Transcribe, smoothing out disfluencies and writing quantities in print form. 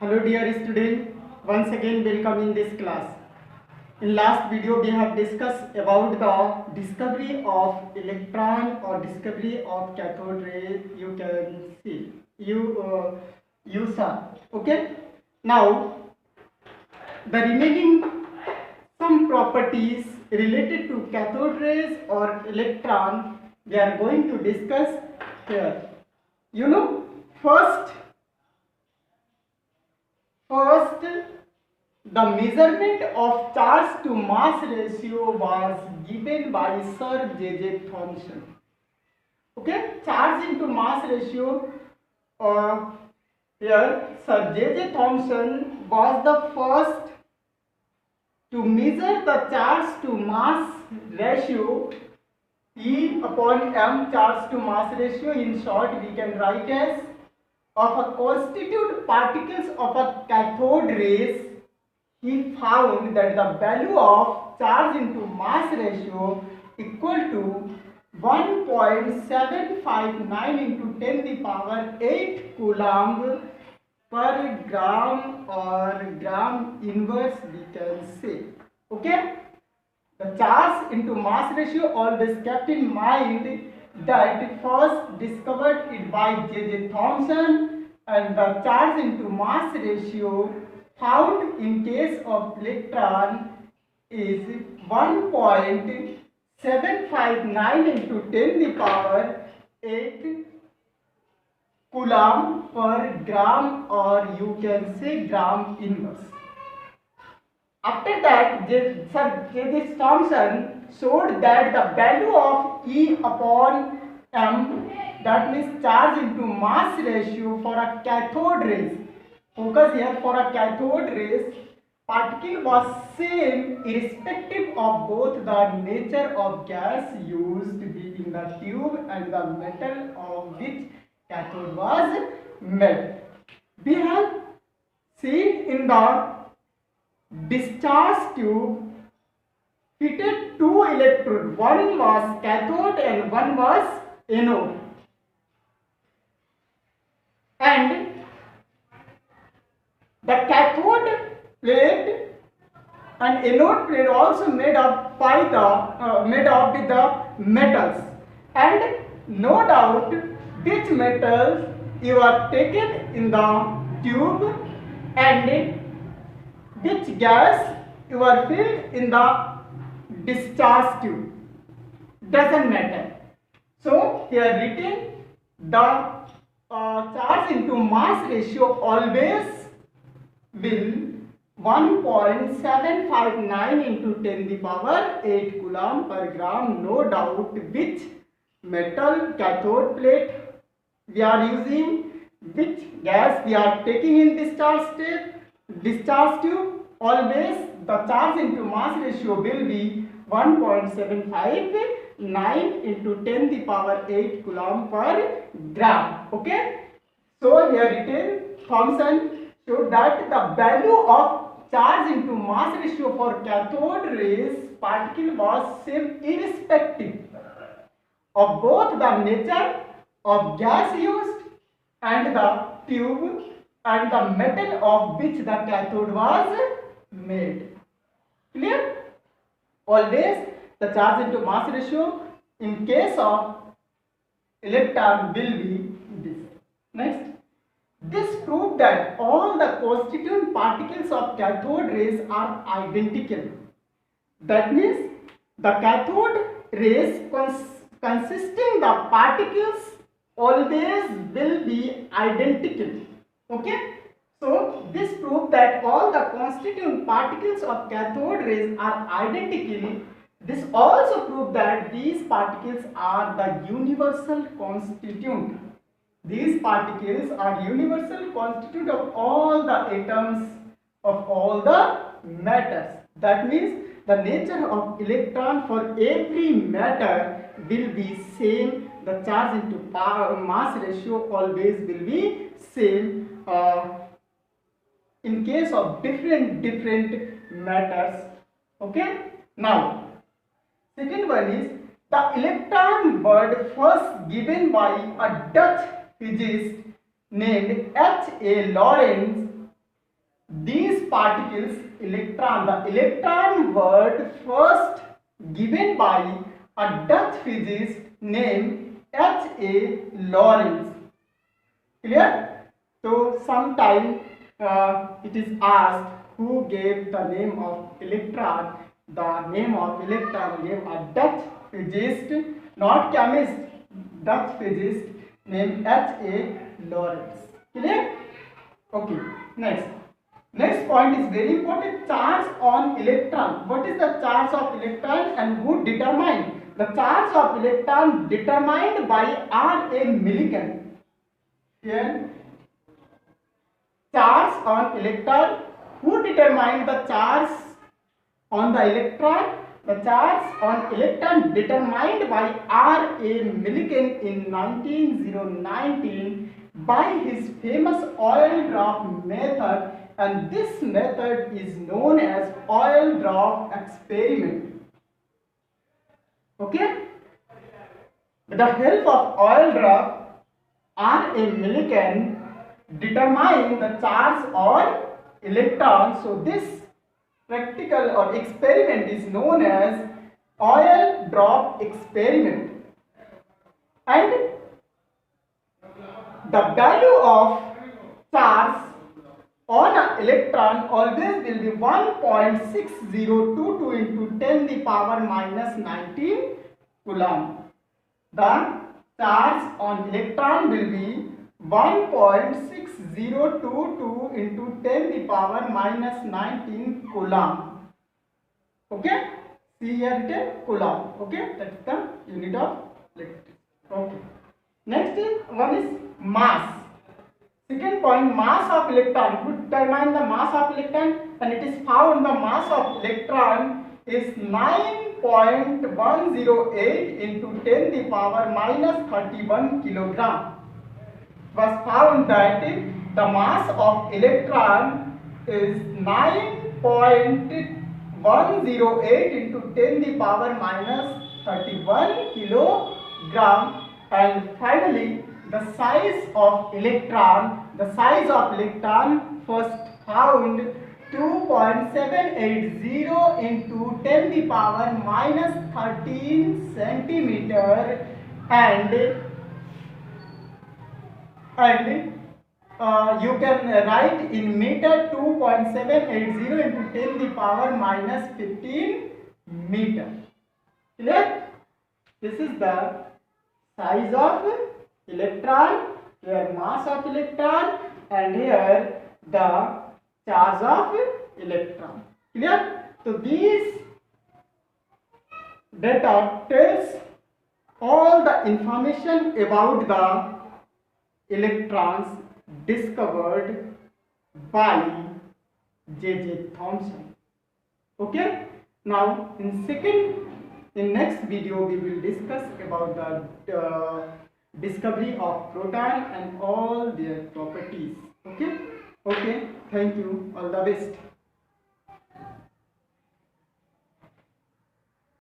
Hello dear student, once again welcome in this class. In last video we have discussed about the discovery of electron or discovery of cathode ray. You can see you saw. Okay. Now the remaining some properties related to cathode rays or electron we are going to discuss here. You know, First, the measurement of charge to mass ratio was given by Sir J.J. Thomson. Okay, charge into mass ratio. Here, Sir J.J. Thomson was the first to measure the charge to mass ratio. E upon m, charge to mass ratio. In short, we can write as of a constitute particles of a cathode rays. He found that the value of charge into mass ratio equal to 1.759 into 10 the power 8 coulomb per gram or gram inverse, we can say. Okay, the charge into mass ratio always kept in mind that first discovered it by J.J. Thomson, and the charge into mass ratio found in case of electron is 1.759 into 10 the power 8 coulomb per gram, or you can say gram inverse. After that, Sir J.J. Thomson showed that the value of E upon m, that means charge into mass ratio for a cathode rays, focus here, for a cathode rays, particle was same irrespective of both the nature of gas used in the tube and the metal of which cathode was made. We have seen in the discharge tube fitted two electrodes, one was cathode and one was anode, and the cathode plate and anode plate also made up by made up with the metals, and no doubt which metals you are taken in the tube and which gas you are filled in the discharge tube, doesn't matter. So here written, the charge into mass ratio always will 1.759 into 10 the power 8 coulomb per gram, no doubt which metal cathode plate we are using, which gas we are taking in discharge tube, always the charge into mass ratio will be 1.759 into 10 the power 8 coulomb per gram. Okay, so here written, Thomson showed that the value of charge into mass ratio for cathode rays particle was same irrespective of both the nature of gas used and the tube and the metal of which the cathode was made. Clear? Always the charge into mass ratio in case of electron will be this. Next, this proved that all the constituent particles of cathode rays are identical. That means the cathode rays consisting the particles always will be identical. Okay, so this proved that all the constituent particles of cathode rays are identical. This also proved that these particles are the universal constituent. These particles are universal constituent of all the atoms of all the matters. That means the nature of electron for every matter will be same. The charge into mass ratio always will be same in case of different matters. Okay, now second one is the electron word first given by a Dutch physicist named H.A. Lorentz these particles electron. The electron word first given by a Dutch physicist named H.A. Lorentz. Clear? So sometime it is asked who gave the name of electron. The name of electron gave a Dutch physicist, not chemist, Dutch physicist named H.A. Lorentz. Clear? Okay. Next point is very important. Charge on electron. What is the charge of electron and who determined? The charge of electron determined by R.A. Millikan. Here, charge on electron. Who determined the charge on the electron? The charge on electron determined by R.A. Millikan in 1919 by his famous oil drop method, and this method is known as oil drop experiment. Okay? With the help of oil drop, R.A. Millikan determined the charge on electrons. So this practical or experiment is known as oil drop experiment. And the value of charge on an electron always will be 1.6022 into 10 the power minus 19 coulomb. The charge on electron will be 1.6022 into 10 the power minus 19 coulomb. Okay? See here written coulomb. Okay? That's the unit of electricity. Okay. Next is one is mass. Second point, mass of electron. To determine the mass of electron, and it is found the mass of electron is 9.108 into 10 the power minus 31 kilogram. Was found that the mass of electron is 9.108 into 10 the power minus 31 kilogram. And finally, the size of electron first found 2.780 into 10 the power minus 13 centimeter, and you can write in meter 2.780 into 10 the power minus 15 meter. Clear? This is the size of electron, here mass of electron, and here the charge of electron. Clear? So these data tells all the information about the electrons discovered by J.J. Thomson. Okay? Now in next video we will discuss about the discovery of proton and all their properties. Okay? Okay, thank you. All the best.